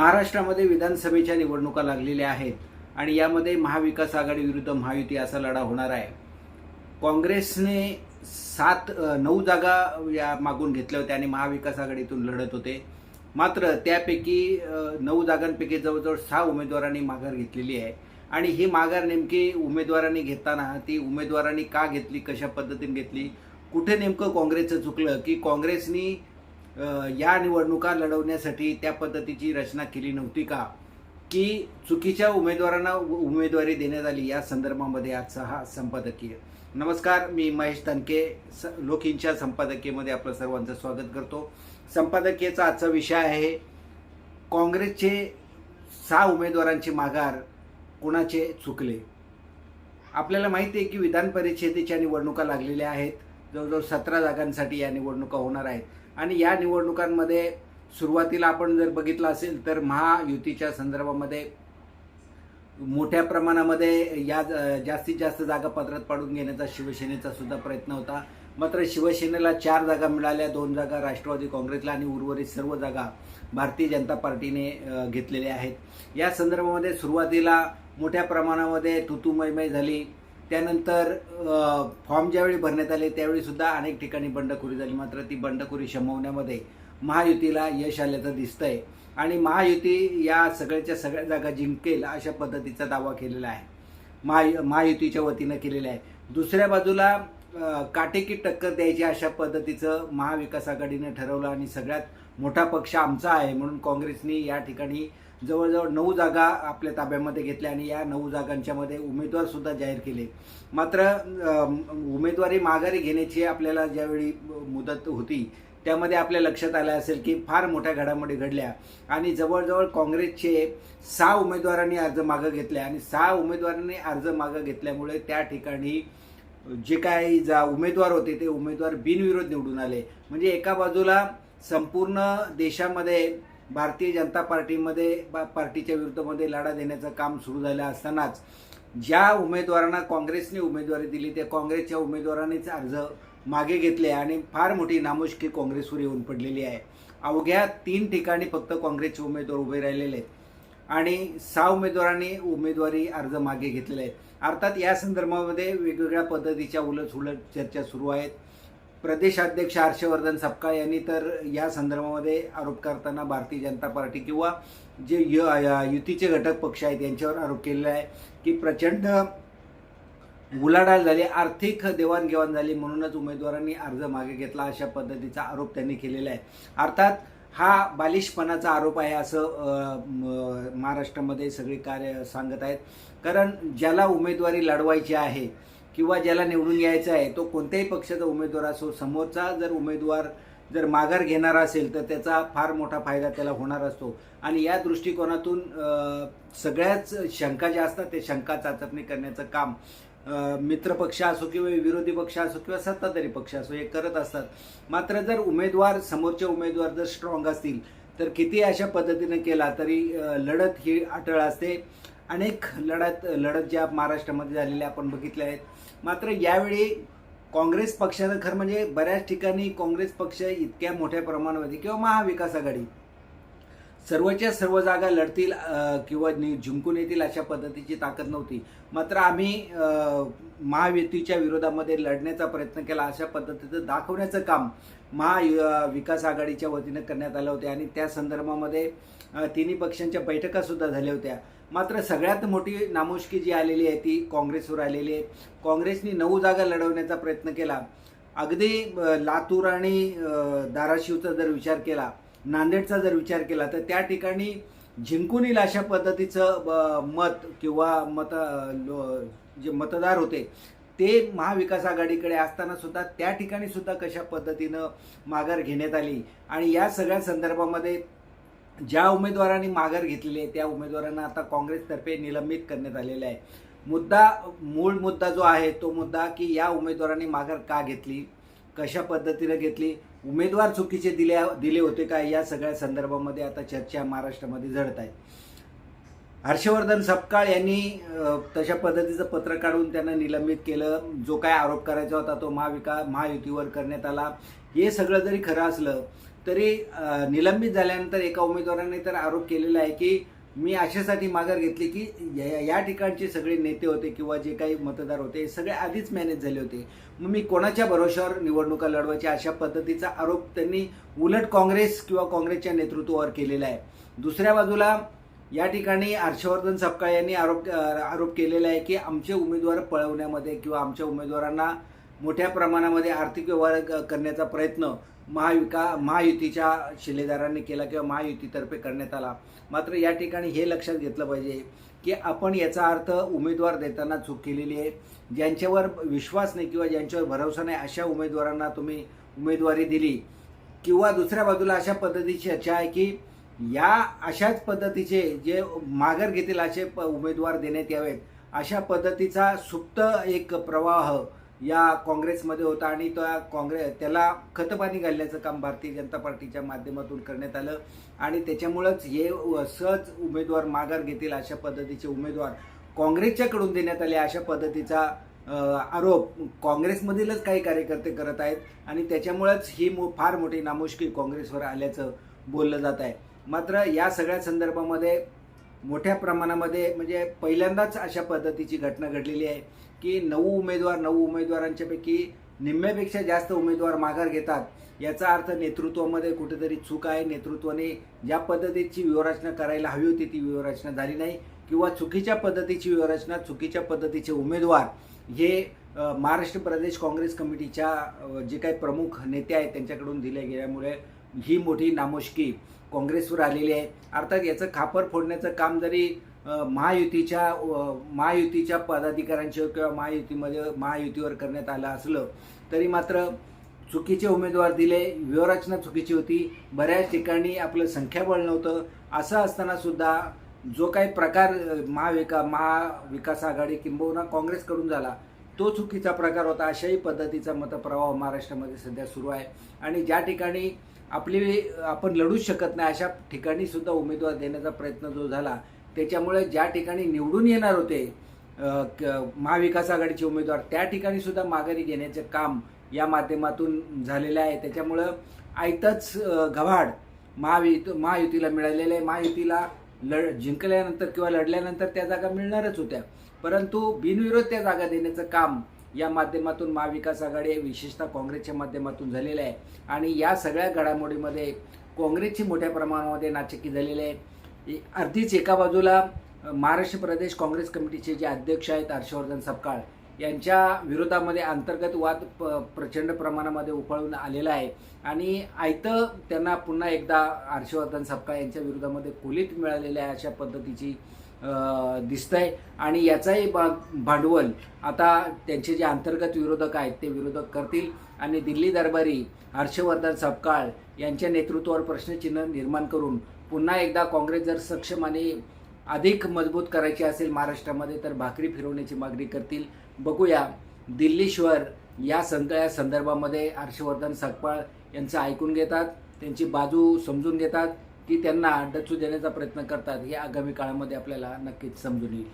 महाराष्ट्रामध्ये विधानसभेच्या निवडणुका लागलेल्या आहेत आणि यामध्ये महाविकास आघाडी विरुद्ध महायुती असा लढा होणार आहे. काँग्रेसने 9 जागा या मागून घेतल्या होत्या आणि महाविकास आघाडीतून लढत होते. मात्र त्यापैकी 9 जागांपैकी जवळजवळ 6 उमेदवारांनी माघार घेतलेली आहे. आणि ही माघार नेमकी उमेदवारांनी घेताना ती उमेदवारांनी का घेतली, कशा पद्धतीने घेतली, कुठे नेमकं काँग्रेसचं चुकलं की काँग्रेसनी या निवडणुका लढवण्यासाठी त्या पद्धतीची रचना केली नव्हती का, की चुकीच्या उमेदवारांना उमेदवारी देण्यात आली, या संदर्भामध्ये आजचा हा संपादकीय. नमस्कार, मी महेश तनके लोकहितच्या संपादकीयमध्ये आपलं सर्वांचं स्वागत करतो. संपादकीयचा आजचा विषय आहे काँग्रेसचे 6 उमेदवारांची माघार कोणाचे चुकले. आपल्याला माहिती आहे की विधान परिषदेच्या निवडणुका लागलेल्या आहेत. जवळजवळ 17 जागांसाठी या निवडणुका होणार आहेत आणि या निवडणुकांमध्ये सुरुवातीला आपण जर बघितलं असेल तर महायुतीच्या संदर्भामध्ये मोठ्या प्रमाणामध्ये या जास्तीत जास्त जागा पदरात पाडून घेण्याचा शिवसेनेचा सुद्धा प्रयत्न होता. मात्र शिवसेनेला 4 जागा मिळाल्या, 2 जागा राष्ट्रवादी काँग्रेसला आणि उर्वरित सर्व जागा भारतीय जनता पार्टीने घेतलेल्या आहेत. या संदर्भामध्ये सुरुवातीला मोठ्या प्रमाणामध्ये तुतुमयमय झाली. त्यानंतर फॉर्म ज्यावेळी भरण्यात आले त्यावेळी सुद्धा अनेक ठिकाणी बंडखोरी झाली. मात्र ती बंडखोरी शमवण्यामध्ये महायुतीला यश आल्याचं दिसतंय आणि महायुती या सगळ्याच्या सगळ्या जागा जिंकेल अशा पद्धतीचा दावा केलेला आहे, महायुतीच्या वतीनं केलेला आहे. दुसऱ्या बाजूला काटेकी टक्कर द्यायची अशा पद्धतीचं महाविकास आघाडीने ठरवलं आणि सगळ्यात मोठा पक्ष आमचा आहे म्हणून काँग्रेसनी या ठिकाणी जवळजवळ 9 जागा आपल्या ताब्यामध्ये घेतल्या आणि या 9 जागांच्यामध्ये उमेदवार सुद्धा जाहीर केले. मात्र उमेदवारी माघारी घेण्याची आपल्याला ज्यावेळी मुदत होती त्यामध्ये आपल्या लक्षात आलं असेल की फार मोठ्या घडामोडी घडल्या आणि जवळजवळ काँग्रेसचे 6 उमेदवारांनी अर्ज मागं घेतले आणि 6 उमेदवारांनी अर्ज मागं घेतल्यामुळे त्या ठिकाणी जे काही उमेदवार होते ते उमेदवार बिनविरोध निवडून आले. म्हणजे एका बाजूला संपूर्ण देशामध्ये भारतीय जनता पार्टीच्या विरुद्धमध्ये लढा देण्याचं काम सुरू झालं असतानाच ज्या उमेदवारांना काँग्रेसने उमेदवारी दिली त्या काँग्रेसच्या उमेदवारांनीच अर्ज मागे घेतले आणि फार मोठी नामुष्की काँग्रेसवर येऊन पडलेली आहे. अवघ्या 3 ठिकाणी फक्त काँग्रेसचे उमेदवार उभे राहिलेले आहेत आणि 6 उमेदवारांनी उमेदवारी अर्ज मागे घेतलेले आहेत. अर्थात या संदर्भामध्ये वेगवेगळ्या पद्धतीच्या उलटसुलट चर्चा सुरू आहेत. प्रदेशाध्यक्ष हर्षवर्धन सपकाळ यांनी तर या संदर्भामध्ये आरोप करताना भारतीय जनता पार्टी किंवा जे युतीचे घटक पक्ष आहेत यांच्यावर आरोप केलेला आहे की प्रचंड उलाढाल झाली, आर्थिक देवाणघेवाण झाली म्हणूनच उमेदवारांनी अर्ज मागे घेतला अशा पद्धतीचा आरोप त्यांनी केलेला आहे. अर्थात हा बालिशपणाचा आरोप आहे असं महाराष्ट्रामध्ये सगळे कार्य सांगत आहेत. कारण ज्याला उमेदवारी लढवायची आहे किंवा ज्याला निवडून यायचं आहे तो कोणत्याही पक्षाचा उमेदवार असो, समोरचा जर उमेदवार जर माघार घेणारा असेल तर त्याचा फार मोठा फायदा त्याला होणार असतो आणि या दृष्टिकोनातून सगळ्याच शंका ज्या असतात ते शंका चाचपणी करण्याचं काम मित्रपक्ष असो किंवा विरोधी पक्ष असो किंवा सत्ताधारी पक्ष असो हे करत असतात. मात्र जर समोरचे उमेदवार जर स्ट्रॉंग असतील तर किती अशा पद्धतीने केला तरी लढत ही अटळ असते. अनेक लढत ज्या महाराष्ट्रामध्ये झालेल्या आपण बघितल्या आहेत. मात्र यावेळी काँग्रेस पक्षानं खरं म्हणजे बऱ्याच ठिकाणी काँग्रेस पक्ष इतक्या मोठ्या प्रमाणामध्ये किंवा महाविकास आघाडी सर्वच्या सर्व जागा लढतील किंवा जिंकून येतील अशा पद्धतीची ताकद नव्हती. मात्र आम्ही महायुतीच्या विरोधामध्ये लढण्याचा प्रयत्न केला अशा पद्धतीचं दाखवण्याचं काम महाविकास आघाडीच्या वतीनं करण्यात आलं होते आणि त्या संदर्भामध्ये तिन्ही पक्षांच्या बैठकासुद्धा झाल्या होत्या. मात्र सगळ्यात मोठी नामुष्की जी आलेली आहे ती काँग्रेसवर आलेली आहे. काँग्रेसने 9 जागा लढवण्याचा प्रयत्न केला. अगदी लातूर आणि धाराशिवचा जर विचार केला, नांदेडचा जर विचार केला तर त्या ठिकाणी जिंकून येईल अशा पद्धतीचं मत किंवा जे मतदार होते ते महाविकास आघाडीकडे असताना सुद्धा त्या ठिकाणी सुद्धा कशा पद्धतीनं माघार घेण्यात आली आणि या सगळ्या संदर्भामध्ये ज्या उमेदवारांनी माघार घेतलेली आहे त्या उमेदवारांना आता काँग्रेसतर्फे निलंबित करण्यात आलेला आहे. मूळ मुद्दा जो आहे तो मुद्दा की या उमेदवारांनी माघार का घेतली, कशा पद्धतीने घेतली, उमेदवार चुकीचे दिले होते का, या सगळ्या संदर्भामध्ये आता चर्चा महाराष्ट्रामध्ये झडत आहे. हर्षवर्धन सपकाळ यांनी तशा पद्धतीचं पत्र काढून त्यांना निलंबित केलं. जो काय आरोप करायचा होता तो महायुतीवर करण्यात आला. हे सगळं जरी खरं असलं तरी निलंबित झाल्यानंतर एका उमेदवाराने तर आरोप केलेला आहे की मी अशासाठी माघार घेतली की या ठिकाणचे सगळे नेते होते किंवा जे काही मतदार होते हे सगळे आधीच मॅनेज झाले होते, मग मी कोणाच्या भरोशावर निवडणुका लढवायची, अशा पद्धतीचा आरोप त्यांनी उलट काँग्रेस किंवा काँग्रेसच्या नेतृत्वावर केलेला आहे. दुसऱ्या बाजूला या ठिकाणी हर्षवर्धन सपकाळ यांनी आरोप केलेला आहे की आमचे उमेदवार पळवण्यामध्ये किंवा आमच्या उमेदवारांना मोठ्या प्रमाणामध्ये आर्थिक व्यवहार करण्याचा प्रयत्न महायुतीच्या शिलेदारांनी केला किंवा महायुतीतर्फे करण्यात आला. मात्र या ठिकाणी हे लक्षात घेतलं पाहिजे की आपण याचा अर्थ उमेदवार देताना चूक केलेली आहे. ज्यांच्यावर विश्वास नाही किंवा ज्यांच्यावर भरोसा नाही अशा उमेदवारांना तुम्ही उमेदवारी दिली, किंवा दुसऱ्या बाजूला अशा पद्धतीची चर्चा आहे की या अशाच पद्धतीचे जे माघार घेतील असे उमेदवार देण्यात यावेत, अशा पद्धतीचा सुप्त एक प्रवाह या काँग्रेसमध्ये होता आणि त्याला खतपाणी घालण्याचं काम भारतीय जनता पार्टीच्या माध्यमातून करण्यात आलं आणि त्याच्यामुळंच हे सहज उमेदवार माघार घेतील अशा पद्धतीचे उमेदवार काँग्रेसच्याकडून देण्यात आले, अशा पद्धतीचा आरोप काँग्रेसमधीलच काही कार्यकर्ते करत आहेत आणि त्याच्यामुळंच ही फार मोठी नामुष्की काँग्रेसवर आल्याचं बोललं जात आहे. मात्र या सगळ्या संदर्भामध्ये मोठ्या प्रमाणामध्ये म्हणजे पहिल्यांदाच अशा पद्धतीची घटना घडलेली आहे की 9 उमेदवारांच्यापैकी निम्म्यापेक्षा जास्त उमेदवार माघार घेतात. याचा अर्थ नेतृत्वामध्ये कुठेतरी चूक आहे, नेतृत्वाने ज्या पद्धतीची व्यूहरचना करायला हवी होती ती व्यूहरचना झाली नाही, किंवा चुकीच्या पद्धतीची व्यूहरचना, चुकीच्या पद्धतीचे उमेदवार हे महाराष्ट्र प्रदेश काँग्रेस कमिटीच्या जे काही प्रमुख नेते आहेत त्यांच्याकडून दिले गेल्यामुळे ही मोठी नामुष्की काँग्रेसवर आलेली आहे. अर्थात याचं खापर फोडण्याचं काम जरी महायुतीच्या पदाधिकाऱ्यांच्या किंवा महायुतीवर करण्यात आलं असलं तरी मात्र चुकीचे उमेदवार दिले, व्यूहरचना चुकीची होती, बऱ्याच ठिकाणी आपलं संख्याबळ नव्हतं. असं असताना सुद्धा जो काही प्रकार महाविकास आघाडी किंबहुना काँग्रेसकडून झाला तो चुकीचा प्रकार होता. अशाही पद्धतीचा मतप्रवाह महाराष्ट्रामध्ये सध्या सुरू आहे आणि ज्या ठिकाणी आपण लढूच शकत नाही अशा ठिकाणी सुद्धा उमेदवार देण्याचा प्रयत्न जो झाला त्याच्यामुळे ज्या ठिकाणी निवडून येणार होते महाविकास आघाडीचे उमेदवार त्या ठिकाणी सुद्धा माघारी घेण्याचे काम या माध्यमातून झालेलं आहे. त्याच्यामुळं आयतच गव्हाड महायुतीला मिळालेलं आहे. महायुतीला जिंकल्यानंतर किंवा लढल्यानंतर त्या जागा मिळणारच होत्या, परंतु बिनविरोध त्या जागा देण्याचं काम या माध्यमातून महाविकास आघाडी विशेषतः काँग्रेसच्या माध्यमातून झालेलं आहे आणि या सगळ्या घडामोडीमध्ये काँग्रेसची मोठ्या प्रमाणामध्ये नाचक्की झालेली आहे. अगदीच एका बाजूला महाराष्ट्र प्रदेश काँग्रेस कमिटीचे जे अध्यक्ष आहेत हर्षवर्धन सपकाळ यांच्या विरोधामध्ये अंतर्गत वाद प्रचंड प्रमाणामध्ये उफाळून आलेला आहे आणि आयतं त्यांना पुन्हा एकदा हर्षवर्धन सपकाळ यांच्या विरोधामध्ये खोलीत मिळालेलं आहे अशा पद्धतीची दिसतंय आणि याचाही भांडवल आता त्यांचे जे अंतर्गत विरोधक आहेत ते विरोधक करतील आणि दिल्ली दरबारी हर्षवर्धन सपकाळ यांच्या नेतृत्वावर प्रश्नचिन्ह निर्माण करून पुन्हा एकदा काँग्रेस जर सक्षम आणि अधिक मजबूत करायची असेल महाराष्ट्रामध्ये तर भाकरी फिरवण्याची मागणी करतील. बघूया दिल्लीश्वर या सगळ्या संदर्भामध्ये हर्षवर्धन सपकाळ यांचं ऐकून घेतात, त्यांची बाजू समजून घेतात की त्यांना डचू देण्याचा प्रयत्न करतात हे आगामी काळामध्ये आपल्याला नक्कीच समजून येईल.